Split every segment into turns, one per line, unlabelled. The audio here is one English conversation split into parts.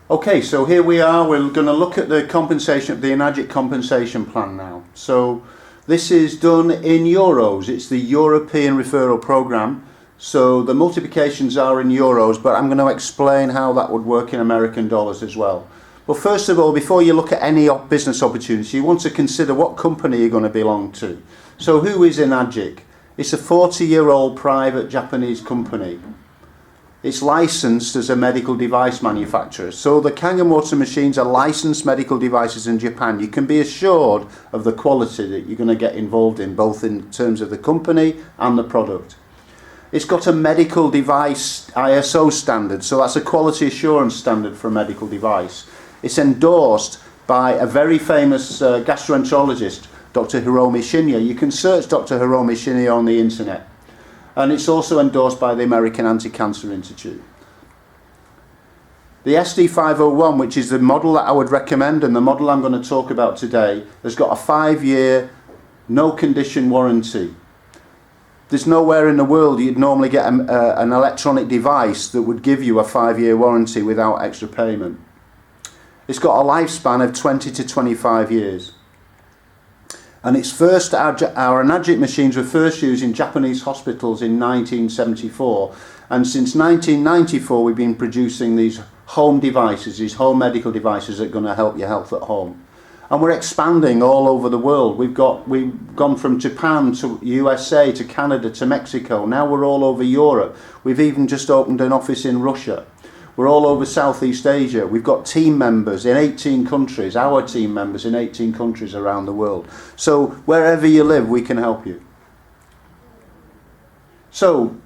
Okay, so here we are. We're going to look at the compensation, the Enagic compensation plan now. So this is done in euros. It's the European referral program. So the multiplications are in euros, but I'm going to explain how that would work in American dollars as well. But first of all, before you look at any business opportunity, you want to consider what company you're going to belong to. So who is Enagic? It's a 40-year-old private Japanese company. It's licensed as a medical device manufacturer. So the Kangen machines are licensed medical devices in Japan. You can be assured of the quality that you're going to get involved in, both in terms of the company and the product. It's got a medical device ISO standard, so that's a quality assurance standard for a medical device. It's endorsed by a very famous gastroenterologist, Dr. Hiromi Shinya. You can search Dr. Hiromi Shinya on the internet. And it's also endorsed by the American Anti-Cancer Institute. The SD501, which is the model that I would recommend and the model I'm going to talk about today, has got a 5-year no condition warranty. There's nowhere in the world you'd normally get an electronic device that would give you a 5-year warranty without extra payment. It's got a lifespan of 20 to 25 years. And our Enagic machines were first used in Japanese hospitals in 1974. And since 1994, we've been producing these home devices, these home medical devices that are going to help your health at home. And we're expanding all over the world. We've gone from Japan to USA to Canada to Mexico. Now we're all over Europe. We've even just opened an office in Russia. We're all over Southeast Asia. We've got team members in 18 countries, our team members in 18 countries around the world. So wherever you live, we can help you. So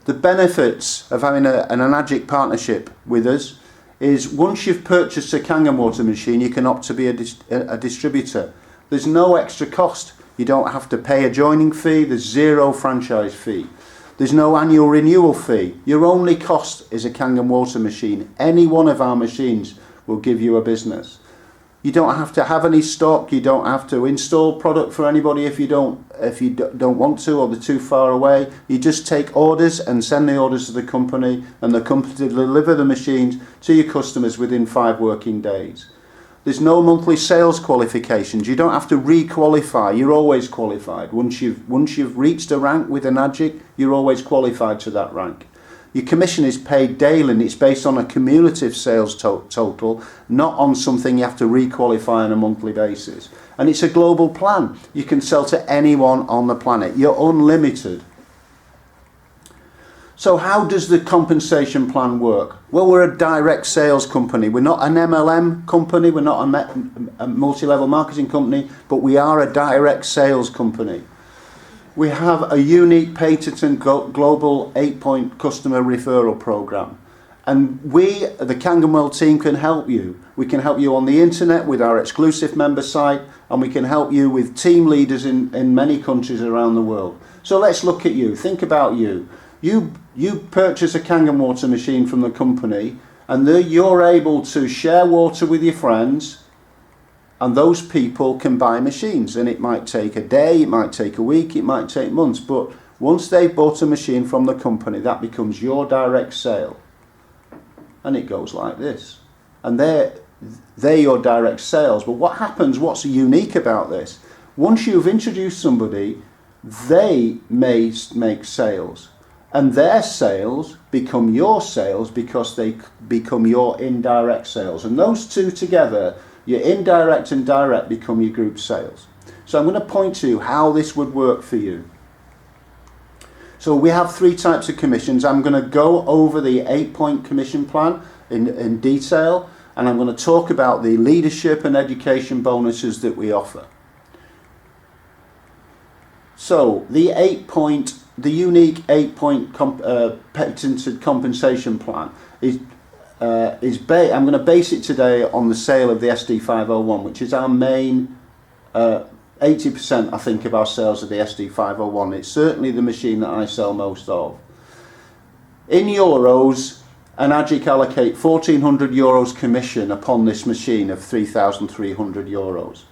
the benefits of having an Enagic partnership with us is once you've purchased a Kangen machine, you can opt to be a distributor. There's no extra cost. You don't have to pay a joining fee. There's zero franchise fee. There's no annual renewal fee. Your only cost is a Kangen machine. Any one of our machines will give you a business. You don't have to have any stock. You don't have to install product for anybody if you don't want to, or they're too far away. You just take orders and send the orders to the company, and the company will deliver the machines to your customers within 5 working days. There's no monthly sales qualifications. You don't have to re-qualify. You're always qualified. Once you've reached a rank with Enagic, you're always qualified to that rank. Your commission is paid daily, and it's based on a cumulative sales total, not on something you have to re-qualify on a monthly basis. And it's a global plan. You can sell to anyone on the planet. You're unlimited. So how does the compensation plan work? Well, we're a direct sales company. We're not an MLM company. We're not a multi-level marketing company, but we are a direct sales company. We have a unique patented global 8-point customer referral program. And we, the Kangen team, can help you. We can help you on the internet with our exclusive member site, and we can help you with team leaders in many countries around the world. So let's look at you. Think about you. You purchase a Kangen machine from the company, and you're able to share water with your friends, and those people can buy machines. And it might take a day, it might take a week, it might take months, but once they've bought a machine from the company, that becomes your direct sale. And it goes like this. And they're your direct sales. But what happens, what's unique about this? Once you've introduced somebody, they may make sales. And their sales become your sales because they become your indirect sales. And those two together, your indirect and direct, become your group sales. So I'm going to point to how this would work for you. So we have 3 types of commissions. I'm going to go over the 8-point commission plan in detail, and I'm going to talk about the leadership and education bonuses that we offer. So the unique 8-point patented compensation plan I'm going to base it today on the sale of the SD501, which is our main 80% I think of our sales of the SD501. It's certainly the machine that I sell most of. In euros, Enagic allocate €1,400 commission upon this machine of €3,300.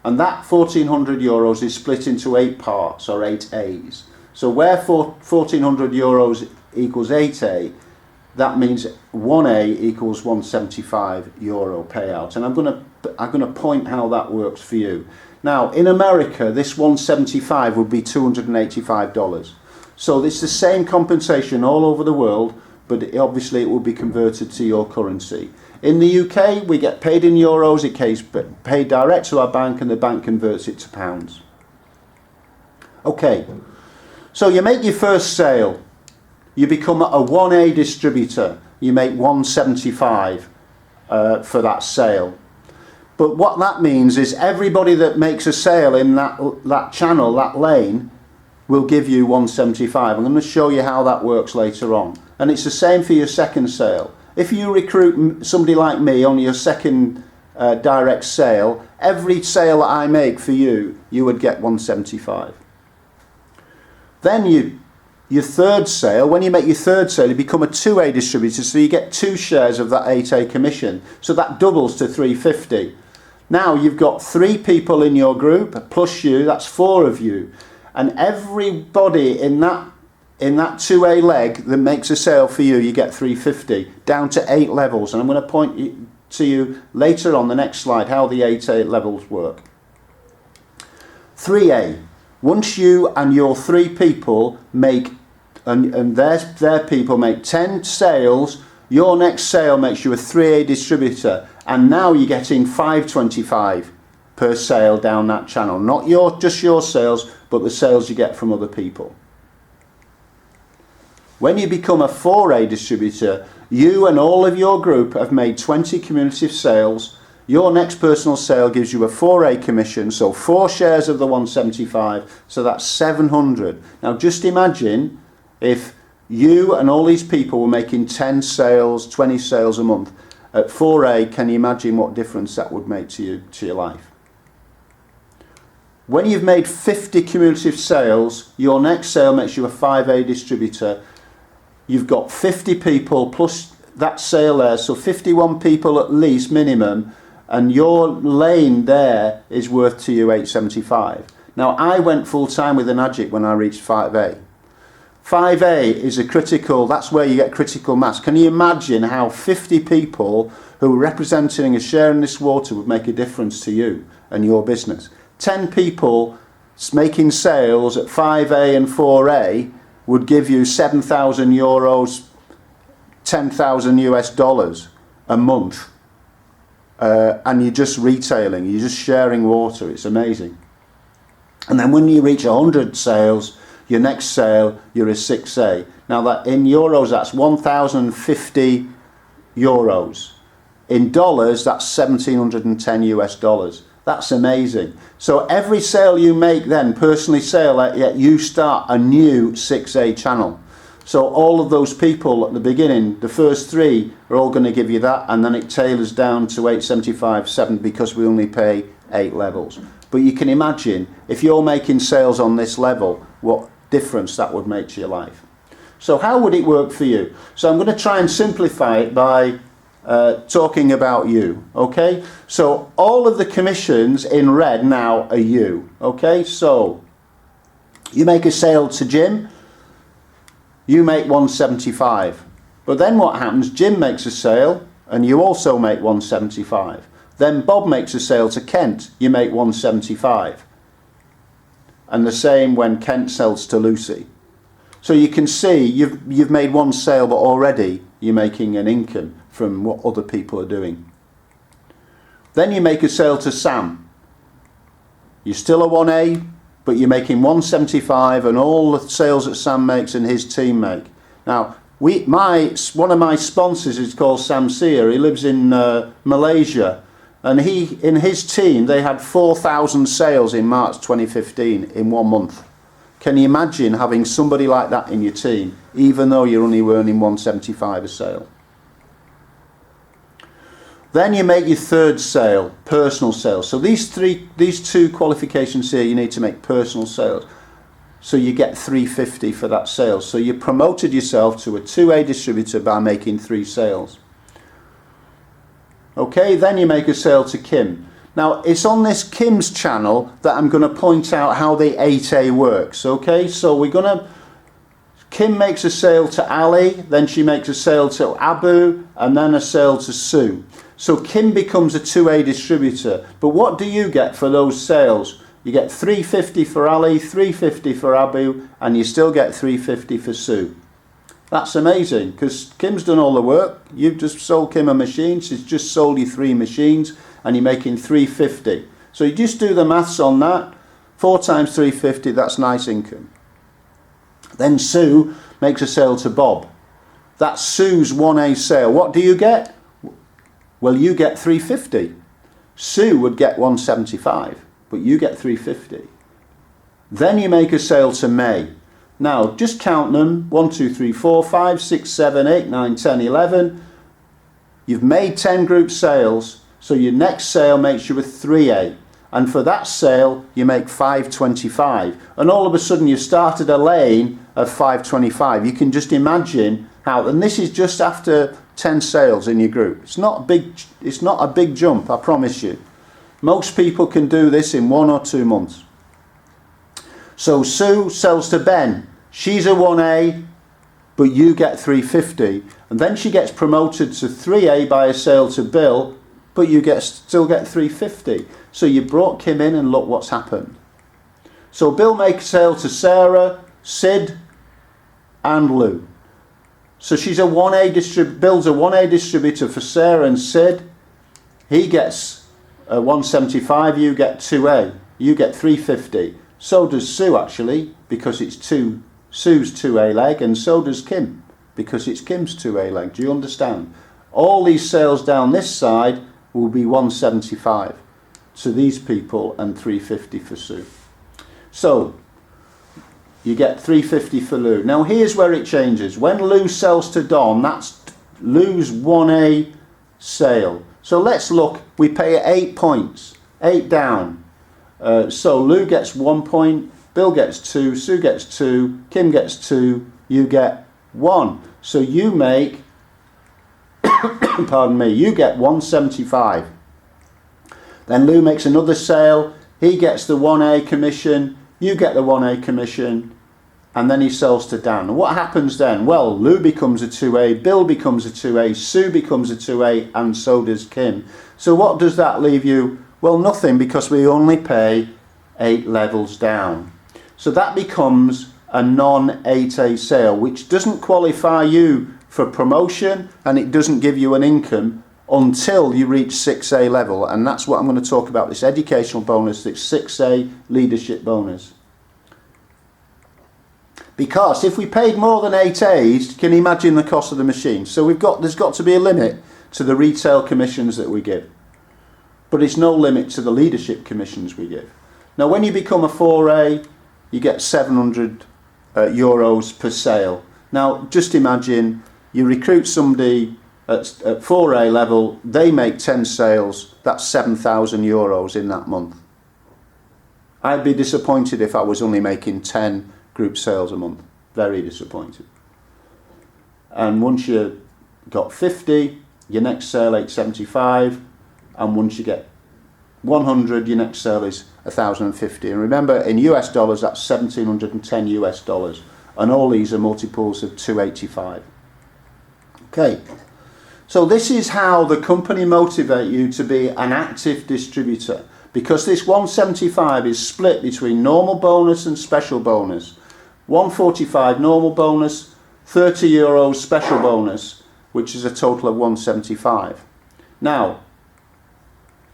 And that €1,400 is split into 8 parts, or 8 A's. So where €1,400 equals 8A, that means 1A equals €175 payout. And I'm going to point how that works for you. Now, in America, this 175 would be $285. So it's the same compensation all over the world, but obviously it will be converted to your currency. In the UK, we get paid in euros, it gets paid direct to our bank, and the bank converts it to pounds. Okay, so you make your first sale. You become a 1A distributor. You make 175 for that sale. But what that means is everybody that makes a sale in that channel, that lane, will give you 175. I'm going to show you how that works later on. And it's the same for your second sale. If you recruit somebody like me on your second direct sale, every sale that I make for you, you would get 175. Then your third sale, when you make your third sale, you become a 2A distributor, so you get 2 shares of that 8A commission. So that doubles to 350. Now you've got 3 people in your group, plus you, that's 4 of you. And everybody in that 2A leg that makes a sale for you, you get 350, down to 8 levels. And I'm going to point to you later on the next slide how the 8A levels work. 3A, once you and your 3 people make, and their people make 10 sales, your next sale makes you a 3A distributor, and now you're getting 525 per sale down that channel. Not just your sales, but the sales you get from other people. When you become a 4A distributor, you and all of your group have made 20 cumulative sales. Your next personal sale gives you a 4A commission, so 4 shares of the 175, so that's 700. Now just imagine if you and all these people were making 10 sales, 20 sales a month. At 4A, can you imagine what difference that would make to your life? When you've made 50 cumulative sales, your next sale makes you a 5A distributor. You've got 50 people plus that sale there, so 51 people at least minimum, and your lane there is worth to you 875. Now I went full time with Enagic when I reached 5A. 5A is a critical, that's where you get critical mass. Can you imagine how 50 people who are representing a share in this water would make a difference to you and your business? 10 people making sales at 5A and 4A would give you 7,000 euros, 10,000 US dollars a month. And you're just retailing, you're just sharing water. It's amazing. And then when you reach 100 sales, your next sale, you're a 6A. Now that in euros, that's 1,050 euros. In dollars, that's 1,710 US dollars. That's amazing. So every sale you make then, personally sale, yet you start a new 6A channel. So all of those people at the beginning, the first 3 are all going to give you that, and then it tailors down to 875, 7, because we only pay 8 levels. But you can imagine, if you're making sales on this level, what difference that would make to your life. So how would it work for you? So I'm going to try and simplify it by talking about you, okay? So all of the commissions in red now are you, okay? So you make a sale to Jim, you make 175. But then what happens? Jim makes a sale and you also make 175. Then Bob makes a sale to Kent, you make 175. And the same when Kent sells to Lucy. So you can see you've made one sale, but already you're making an income from what other people are doing. Then you make a sale to Sam. You're still a 1A, but you're making 175, and all the sales that Sam makes and his team make. Now, one of my sponsors is called Sam Sear. He lives in Malaysia. And in his team, they had 4,000 sales in March 2015 in 1 month. Can you imagine having somebody like that in your team, even though you're only earning 175 a sale? Then you make your third sale, personal sales. So these 2 qualifications here, you need to make personal sales. So you get 350 for that sale. So you promoted yourself to a 2A distributor by making 3 sales. Okay, then you make a sale to Kim. Now, it's on this Kim's channel that I'm going to point out how the 8A works. Okay, so we're going to Kim makes a sale to Ali, then she makes a sale to Abu, and then a sale to Sue. So Kim becomes a 2A distributor. But what do you get for those sales? You get 350 for Ali, 350 for Abu, and you still get 350 for Sue. That's amazing, because Kim's done all the work. You've just sold Kim a machine. She's just sold you 3 machines, and you're making 350. So you just do the maths on that. 4 times 350, that's nice income. Then Sue makes a sale to Bob. That's Sue's 1A sale. What do you get? Well, you get 350. Sue would get 175, but you get 350. Then you make a sale to May. Now, just count them. 1, 2, 3, 4, 5, 6, 7, 8, 9, 10, 11. You've made 10 group sales, so your next sale makes you a 3A. And for that sale, you make 525. And all of a sudden, you've started a lane of 525. You can just imagine how, and this is just after 10 sales in your group. It's not a big jump, I promise you. Most people can do this in 1 or 2 months. So Sue sells to Ben. She's a 1A, but you get 350. And then she gets promoted to 3A by a sale to Bill, but you still get 350. So you brought Kim in, and look what's happened. So Bill makes a sale to Sarah, Sid, and Lou. So she's a 1A Bill's a 1A distributor for Sarah and Sid. He gets 175, you get 2A. You get 350. So does Sue, actually, because it's Sue's 2A leg, and so does Kim, because it's Kim's 2A leg. Do you understand? All these sales down this side will be 175 to these people and 350 for Sue. So you get 350 for Lou. Now here's where it changes. When Lou sells to Don, that's Lou's 1A sale. So let's look. We pay 8 points, 8 down. So Lou gets 1 point, Bill gets 2, Sue gets 2, Kim gets 2, you get 1. So you make, pardon me, you get 175. Then Lou makes another sale, he gets the 1A commission, you get the 1A commission, and then he sells to Dan. And what happens then? Well, Lou becomes a 2A, Bill becomes a 2A, Sue becomes a 2A, and so does Kim. So what does that leave you? Well, nothing, because we only pay 8 levels down. So that becomes a non-8A sale, which doesn't qualify you for promotion, and it doesn't give you an income until you reach 6A level. And that's what I'm going to talk about, this educational bonus, this 6A leadership bonus. Because if we paid more than 8As, can you imagine the cost of the machine? So there's got to be a limit to the retail commissions that we give. But it's no limit to the leadership commissions we give. Now when you become a 4A, you get 700 euros per sale. Now just imagine you recruit somebody at 4A level, they make 10 sales, that's 7,000 euros in that month. I'd be disappointed if I was only making 10 group sales a month. Very disappointed. And once you got 50, your next sale 875, and once you get 100, your next sale is 1,050. And remember, in US dollars, that's 1,710 US dollars. And all these are multiples of 285. Okay, so this is how the company motivate you to be an active distributor. Because this 175 is split between normal bonus and special bonus. 145 normal bonus, 30 euros special bonus, which is a total of 175. Now,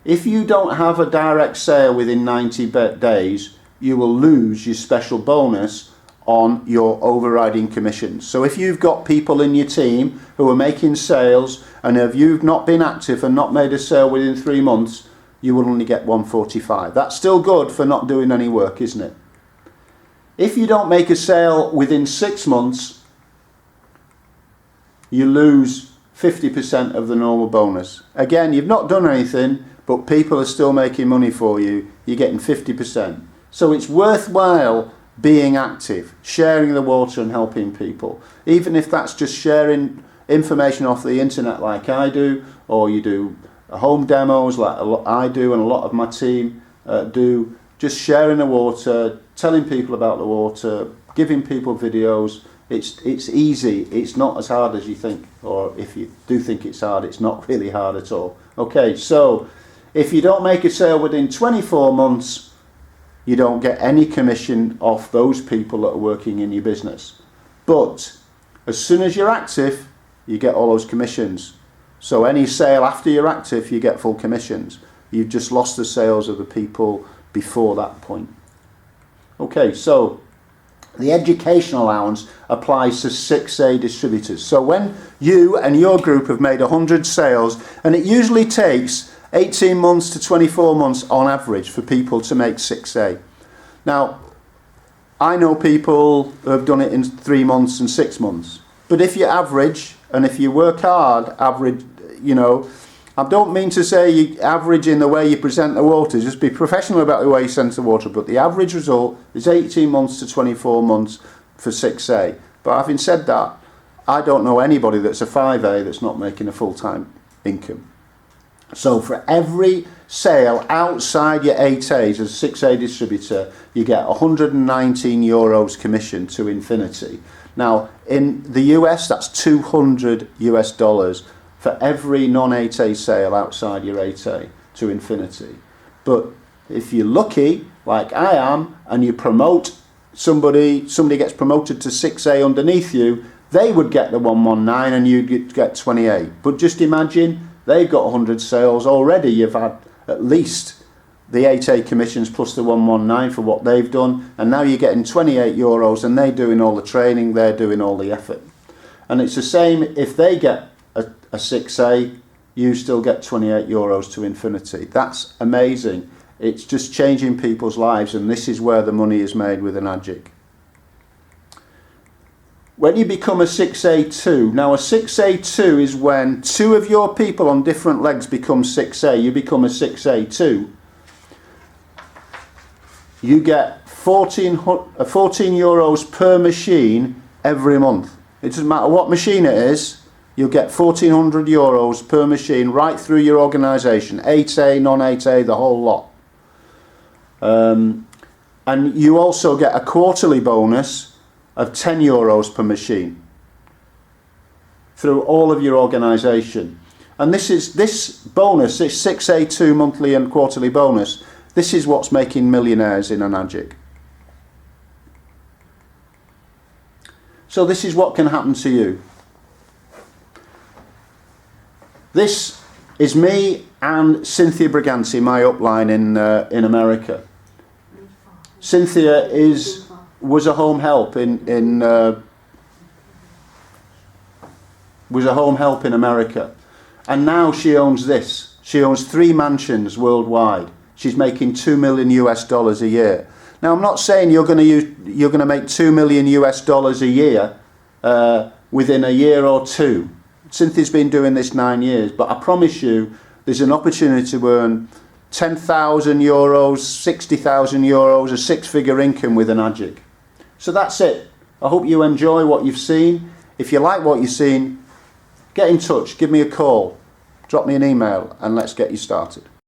if you don't have a direct sale within 90 days, you will lose your special bonus on your overriding commissions. So if you've got people in your team who are making sales, and if you've not been active and not made a sale within 3 months, you will only get 145. That's still good for not doing any work, isn't it? If you don't make a sale within 6 months, you lose 50% of the normal bonus. Again, you've not done anything, but people are still making money for you. You're getting 50%. So it's worthwhile being active, sharing the water and helping people. Even if that's just sharing information off the internet like I do, or you do home demos like I do and a lot of my team do, just sharing the water, telling people about the water, giving people videos, It's easy. It's not as hard as you think, or if you do think it's hard, it's not really hard at all. Okay, so if you don't make a sale within 24 months, you don't get any commission off those people that are working in your business. But as soon as you're active, you get all those commissions. So any sale after you're active, you get full commissions. You've just lost the sales of the people before that point. Okay, so the education allowance applies to 6A distributors. So when you and your group have made 100 sales, and it usually takes 18 months to 24 months on average for people to make 6A. Now, I know people who have done it in 3 months and 6 months. But if you average, and if you work hard, average, you know, I don't mean to say you average in the way you present the water, just be professional about the way you send the water, but the average result is 18 months to 24 months for 6A. But having said that, I don't know anybody that's a 5A that's not making a full-time income. So for every sale outside your 8As as a 6A distributor, you get 119 euros commission to infinity. Now, in the US, that's $200 US for every non-8A sale outside your 8A to infinity. But if you're lucky, like I am, and you promote somebody gets promoted to 6A underneath you, they would get the 119 and you'd get 28. But just imagine, they've got 100 sales already. You've had at least the 8A commissions plus the 119 for what they've done, and now you're getting 28 euros and they're doing all the training, they're doing all the effort. And it's the same if they get a 6A, you still get 28 euros to infinity. That's amazing. It's just changing people's lives, and this is where the money is made with Enagic. When you become a 6A2, now a 6A2 is when two of your people on different legs become 6A, you become a 6A2. You get 14 euros per machine every month. It doesn't matter what machine it is, you'll get 1,400 euros per machine right through your organisation, 8A, non-8A, the whole lot. And you also get a quarterly bonus of 10 euros per machine through all of your organisation. And this bonus, this 6A2 monthly and quarterly bonus, this is what's making millionaires in Enagic. So this is what can happen to you. This is me and Cynthia Briganti, my upline in America. Cynthia was a home help was a home help in America, and now she owns this. She owns 3 mansions worldwide. She's making $2 million US a year. Now, I'm not saying you're going to make $2 million US a year within a year or two. Cynthia's been doing this 9 years, but I promise you, there's an opportunity to earn 10,000 euros, 60,000 euros, a 6-figure income with Enagic. So that's it. I hope you enjoy what you've seen. If you like what you've seen, get in touch, give me a call, drop me an email, and let's get you started.